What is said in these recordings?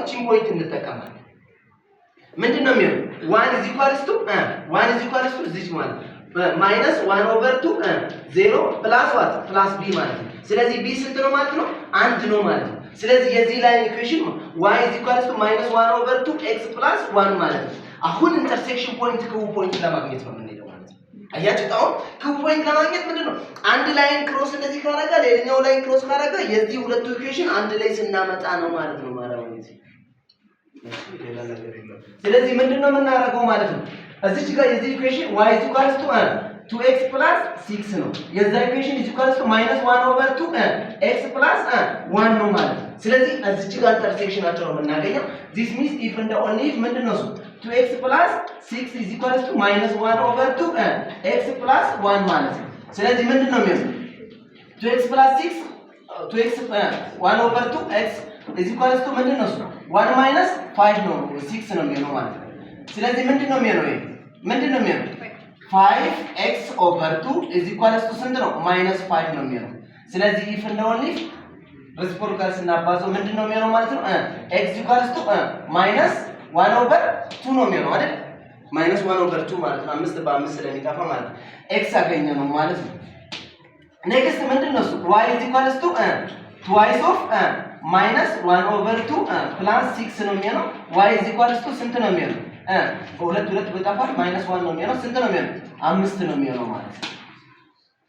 እቺን ፖይንት እንጠቀማለን ምንድነው የሚሆነው 1 is equals to this one minus 1 over 2 0 plus what plus b ማለት ነው ስለዚህ b ስንት ነው ማለት ነው 1 ነው ማለት ነው ስለዚህ የዚህ ላይን ኢኩዌሽን y is equals to minus 1 over 2 x plus 1 ማለት ነው አሁን ኢንተርሴክሽን ፖይንት ክቡ ፖይንት ለማግኘት ነው የምንሄደው ማለት ነው አያችሁ ታው ክቡ ፖይንት ለማግኘት ምንድነው አንድ ላይን ክሮስ እንደዚህ ካረጋ ሌላኛው ላይን ክሮስ ካረጋ የዚህ ሁለቱ ኢኩዌሽን አንድ ላይ ስናመጣ ነው ማለት ነው ማለት ነው ስለዚህ ምንድነው የምናደርገው ማለት ነው እዚች ጋር የዚህ ኢኩዌሽን y is equals to 2x plus 6 ነው የዛ ኢኩዌሽን is equals to minus 1 over 2 x plus 1 ነው ማለት ነው ስለዚህ እዚች ጋር ኢንተርሴክሽናቸው ነው የምናገኘው this means if and only if ምንድነው 2x plus 6 is equals to minus 1 over 2 x plus 1 ማለት ነው ስለዚህ ምንድነው የሚሆነው 2x plus 6 2x 1 over 2 x is equals to ምንድነው 1 minus 5 ነው 6 ነው የሚሆነው ማለት ነው ስለዚህ ምንድነው የሚሆነው ይሄ ምንድነው የሚሆነው 5x over 2 is equals to ስንት ነው minus 5 ነው የሚሆነው ስለዚህ if and only ሬሲፕሮካል ስናባዛው ምንድነው የሚሆነው ማለት ነው x equals to minus 1 over 2 ነው የሚሆነው አይደል minus 1 over 2 ማለት ነው 5 በ5 ስለሚጠፋ ማለት ነው x አገኘ ነው ማለት ነው next ምንድነው እሱ y is equals to twice of minus 1 over 2 plus 6 ነው የሚሆነው y is equals to ስንት ነው የሚሆነው በሁለት ሁለት በጣፋት ማይነስ 1 ነው የሚሆነው ስንት ነው የሚሆነው 5 ነው የሚሆነው ማለት ነው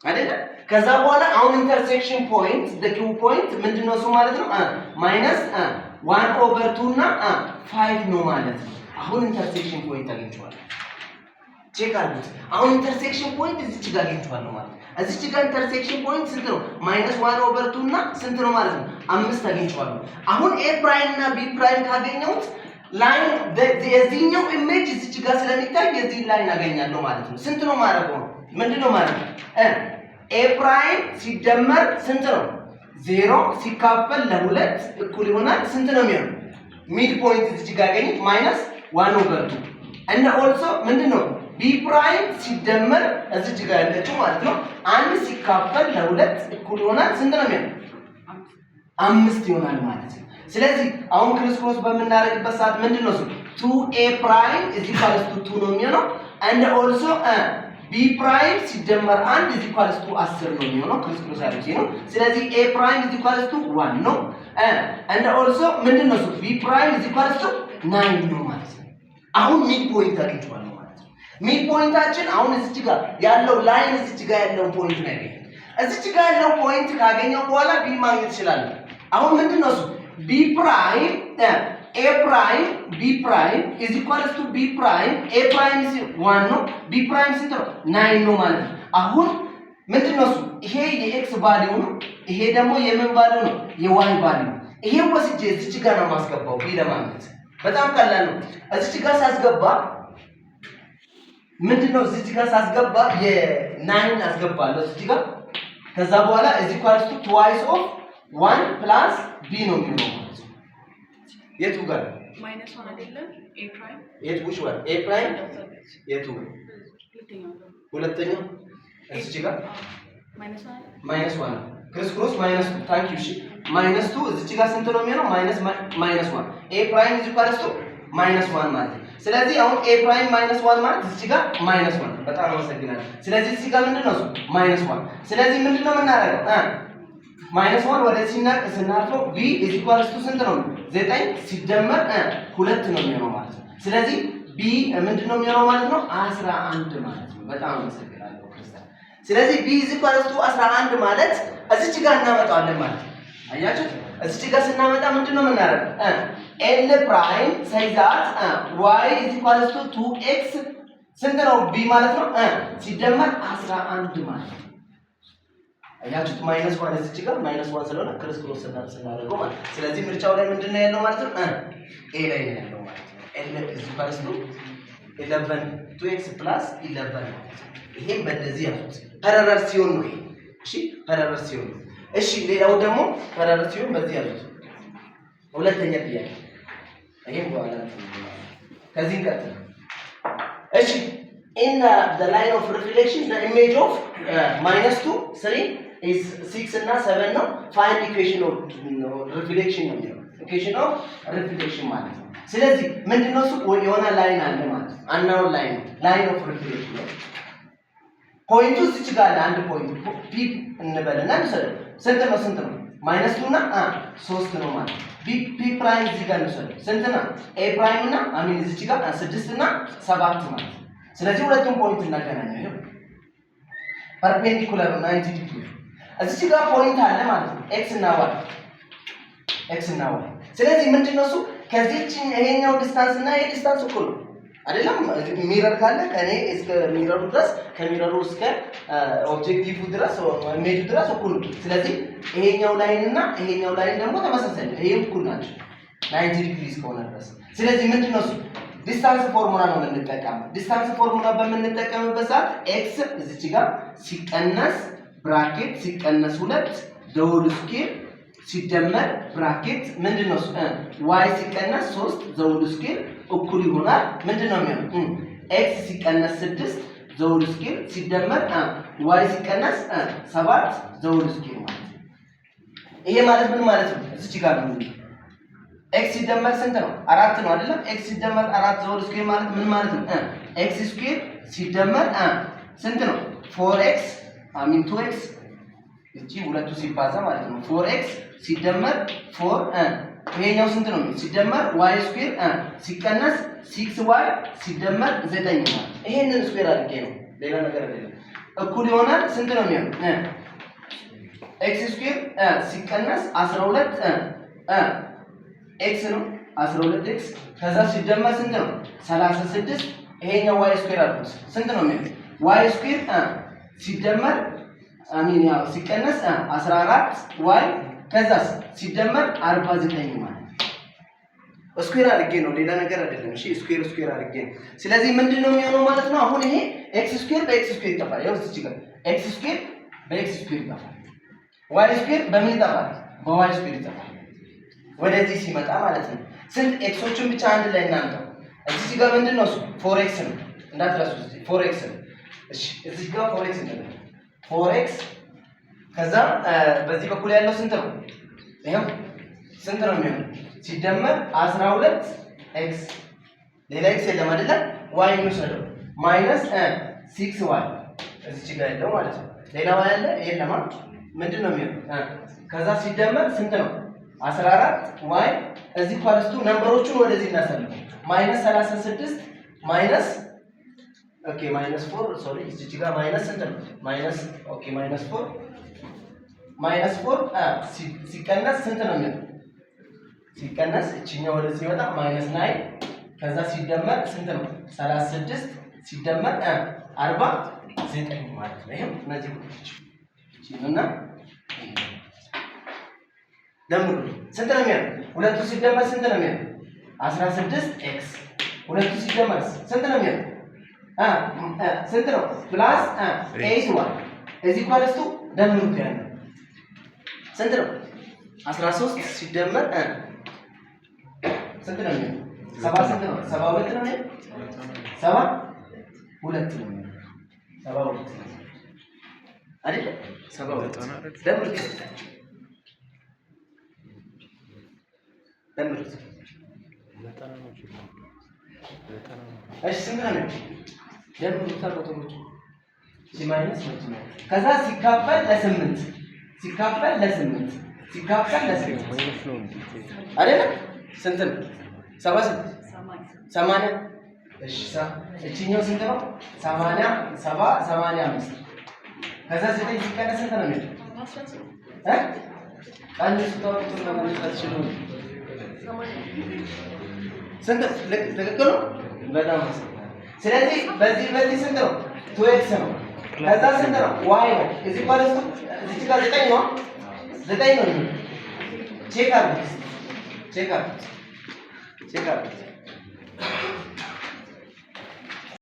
አይደል ከዛ በኋላ አሁን ኢንተርሴክሽን ፖይንት the q point ምንድነው እሱ ማለት ነው ማይነስ 1 over 2 እና 5 ነው ማለት ነው አሁን ኢንተርሴክሽን ፖይንት አግኝቷል ቼክ አድርጉት አሁን ኢንተርሴክሽን ፖይንት እዚች ጋር አግኝቷል ነው ማለት እዚች ጋር ኢንተርሴክሽን ፖይንት ስንት ነው ማይነስ 1 over 2 እና ስንት ነው ማለት ነው 5 አግኝቷል አሁን a prime እና b prime ካገኘሁት ላይን የዚህኛው ኢሜጅ እዚች ጋር ስለሚታይ የዚህ ላይን አገኛለሁ ማለት ነው ስንት ነው ማለት ነው ምንድነው ማለት ነው a prime ሲደመር ስንት ነው 0 ሲካፈል ለ2 እኩል ይሆናል ስንት ነው የሚሆነው ሚድ ፖይንት እዚች ጋር አገኘት ማይነስ 1 over 2 እና ኦልሶ ምንድነው b prime ሲደመር እዚች ጋር ያለችው ማለት ነው 1 ሲካፈል ለ2 እኩል ይሆናል ስንት ነው የሚሆነው 5 ይሆናል ማለት ነው ስለዚህ አሁን ክሮስ በመናረግበት ሰዓት ምንድነው እሱ 2a prime is equals to 2 ነው የሚሆነው and also b prime ሲደመር 1 is equals to 10 ነው የሚሆነው ክሮስ አድርጌ ነው ስለዚህ a prime is equals to 1 ነው and also ምንድነው እሱ b prime is equals to 9 ነው ማለት ነው አሁን ሚድ ፖይንት አግኝቷል ማለት ነው ሚድ ፖይንታችን አሁን እዚህ ጋር ያለው ላይን እዚህ ጋር ያለው ፖይንት ነው ያገኘው እዚህ ጋር ያለው ፖይንት ካገኘው በኋላ b ማግኘት ይችላል አሁን ምንድነው እሱ b prime a prime b prime is equals to b prime a prime is 1 ነው b prime ስንት ነው 9 ነው ማለት ነው አሁን ምንድነው እሱ ይሄ የx ቫልዩ ነው ይሄ ደግሞ የምን ቫልዩ ነው የy ቫልዩ ይሄ ወስጄ እዚህ ጋር ነው ማስገባው b ለማግኘት በጣም ቀላል ነው እዚህ ጋር ሳስገባ ምንድነው እዚህ ጋር ሳስገባ የ9 አስገባለሁ እዚህ ጋር ከዛ በኋላ is equals to twice of 1 plus b ነው የሚሆነው ማለት ነው የቱ ጋር ማይነስ 1 አይደለም a prime የቱ which one a prime የቱ ሁለተኛው እዚህ ጋር ማይነስ 1 ክሮስ ማይነስ 2 ታንክ ዩ እሺ ማይነስ 2 እዚህ ጋር ስንት ነው የሚሆነው ማይነስ 1 a prime is equals to minus 1 ማለት ነው ስለዚህ አሁን a prime minus 1 ማለት እዚህ ጋር minus 1 በጣም አመሰግናለሁ ስለዚህ እዚህ ጋር ምንድነው እሱ minus 1 ስለዚህ ምንድነው የምናደርገው minus 1 ወደ ስናልፈው b is equals to ስንት ነው 9 ሲደመር 2 ነው የሚሆነው ማለት ነው ስለዚህ b ምንድነው የሚሆነው ማለት ነው 11 ማለት ነው በጣም አመሰግናለሁ ክርስቲያን ስለዚህ b is equals to 11 ማለት እዚህ ጋር እናመጣዋለን ማለት ነው አያችሁ እዚህ ጋር ስናመጣ ምንድነው የምናደርገው l prime say that y is equals to 2x ስንት ነው b ማለት ነው ሲደመር 11 ማለት ነው አያችሁት ማይነስ 1 እዚህ ጋር ማይነስ 1 ስለሆነ ክሮስ ስናደርገው ማለት ስለዚህ ምርጫው ላይ ምንድነው ያለው ማለት ነው a ላይ ነው ያለው ማለት ነው l is equals to 11 2x plus 11 ይሄን በእንደዚህ ያዙት ፓራላል ሲሆን ነው እሺ ፓራላል ሲሆን እሺ ሌላው ደግሞ ፓራላል ሲሆን በዚህ ያዙት ሁለተኛ ጥያቄ ይሄን በኋላ ከዚህ ቀጥል እሺ in the line of reflection the image of -2 3 is 6 እና 7 ነው find equation of reflection ነው ኢኩዌሽን ኦፍ ሪፍሌክሽን ማለት ነው። ስለዚህ ምንድነው እሱ የሆነ ላይን አለ ማለት ነው። አናውን ላይን ኦፍ ሪፍሌክሽን ነው። ፖይንቱ እዚህ ጋር አለ። አንድ ፖይንት ፒ እንበልና እንሰደው ስንት ነው -2 እና 3 ነው ማለት ነው። ፒ ፕራይም እዚህ ጋር እንሰደው ስንት ነው ኤ ፕራይም እና አሚን እዚህ ጋር 6 እና 7 ማለት ነው። ስለዚህ ሁለቱም ፖይንት እናገናኘው። ይሄ ፐርፔንዲኩላር 90 ዲግሪ እዚህ ጋር ፖይንት አለ ማለት ነው። ኤክስ እና ዋይ ስለዚህ ምንድነው እሱ ከዚህች ይሄኛው ዲስታንስ እና ይሄ ዲስታንስ እኩል ነው አይደለም? ሚረር ካለ ከኔ እስከ ሚረሩ ድረስ ከሚረሩ እስከ ኦብጀክቲቭ ድረስ ኢሜጁ ድረስ እኩል ነው። ስለዚህ ይሄኛው ላይን እና ይሄኛው ላይን ደግሞ ተመሳሳይ ነው። ይሄ እኩል ናቸው 90 ዲግሪ እስከሆነ ድረስ። ስለዚህ ምንድነው እሱ ዲስታንስ ፎርሙላ ነው የምንጠቀመው። ዲስታንስ ፎርሙላ በምንጠቀምበት ሰዓት ኤክስ እዚች ጋር ሲቀነስ ብራኬት ሲቀነስ 2 ዘውል ስኬር ሲደመር ብራኬት ምንድነው ዋይ ሲቀነስ 3 ዘውል ስኬር እኩል ይሆናል ምንድነው የሚሆነው ኤክስ ሲቀነስ 6 ዘውል ስኬር ሲደመር ዋይ ሲቀነስ 7 ዘውል ስኬር ማለት ነው። ይሄ ማለት ምን ማለት ነው? እዚች ጋር ነው ኤክስ ሲደመር ስንት ነው? 4 ነው አይደለም? ኤክስ ሲደመር 4 ዘውል ስኬር ማለት ምን ማለት ነው? ኤክስ ስኬር ሲደመር ስንት ነው? 4x አሚን 2x እቺ ሁለቱ ሲባዛ ማለት ነው 4x ሲደመር 4 ይሄኛው ስንት ነው? ሲደመር y ስኩዌር ሲቀነስ 6y ሲደመር 9 ነው። ይሄንን ስኩዌር አድርጌ ነው ሌላ ነገር አይደለም። እኩል ይሆናል ስንት ነው የሚሆነው? x ስኩዌር ሲቀነስ 12 x ነው 12x ከዛ ሲደመር ስንት ነው? 36 ይሄኛው y ስኩዌር አድርጉት ስንት ነው የሚሆነው? y ስኩዌር ሲደመር አሚን ያው ሲቀነስ 14 y ከዛስ ሲደመር 49 ማለት ነው። ስኩዌር አድርጌ ነው ሌላ ነገር አይደለም። እሺ ስኩዌር አድርጌ ነው። ስለዚህ ምንድነው የሚሆነው ማለት ነው? አሁን ይሄ x ስኩዌር በx ስኩዌር ይጠፋል። ያው እዚህ ጋር x ስኩዌር በx ስኩዌር ይጠፋል። y ስኩዌር በምን ይጠፋል? በy ስኩዌር ይጠፋል። ወደዚህ ሲመጣ ማለት ነው ስንት ኤክሶችን ብቻ አንድ ላይ እናንተው። እዚህ ጋር ምንድነው እሱ 4x ነው እንዳትረሱ። 4x ነው። እሺ እዚህ ጋር 4x ነው 4x ከዛ በዚህ በኩል ያለው ስንት ነው? ይሄው ስንት ነው የሚሆነው? ሲደመር 12x ሌላ x የለም አይደለ? y እንውሰደው ማይነስ 6y እዚህ ጋር ያለው ማለት ነው። ሌላ y አለ የለም አይደል? ምንድነው የሚሆነው? ከዛ ሲደመር ስንት ነው? 14y እዚህ ኳልስቱ ነምበሮቹን ወደዚህ እናሳልፍ ማይነስ 36 ማይነስ ኦኬ ማይነስ 4 ሶሪ እዚህ ጋር ማይነስ ስንት ነው? ማይነስ ኦኬ ማይነስ 4 ሲቀነስ ስንት ነው የሚሆነው? ሲቀነስ እቺኛው ወደዚህ ይመጣ ማይነስ 9 ከዛ ሲደመር ስንት ነው? 36 ሲደመር 49 ማለት ነው። ይሄም እነዚህ ቁጥሮች እቺና ደምሩ ስንት ነው የሚሆነው? ሁለቱ ሲደመር ስንት ነው የሚሆነው? 16x ሁለቱ ሲደመር ስንት ነው የሚሆነው? ስንት ነው? ፕላስ 8y እዚህ ኳልስቱ ደምሩት ያለው ስንት ነው? 13 ሲደመር ስንት ነው የሚሆነው? 7 ስንት ነው? 72 ነው የሚሆነው? 72 ነው የሚሆነው 72 አይደል? 72 ደምሩት እሺ ስንት ነው የሚሆነው? ደምሩት ታቆቶች ሲማይነስ ነው ከዛ ሲካፈል ለ8 ሲካፈል ለ8 አይደል? ስንት ነው? 80 እሺ እቺኛው ስንት ነው? 85 ከዛ 9 ሲቀነስ ስንት ነው የሚሆነው? ቀንስ ተወጥቶ ነው ማለት ነው። ስንት ትክክል ነው? በጣም ስለዚህ በዚህ ስንት ነው? 2x ነው። ከዛ ስንት ነው? y ነው። እዚህ ማለት ነው እዚህ ጋር 9 ነው 9 ነው። ቼክ አድርጉት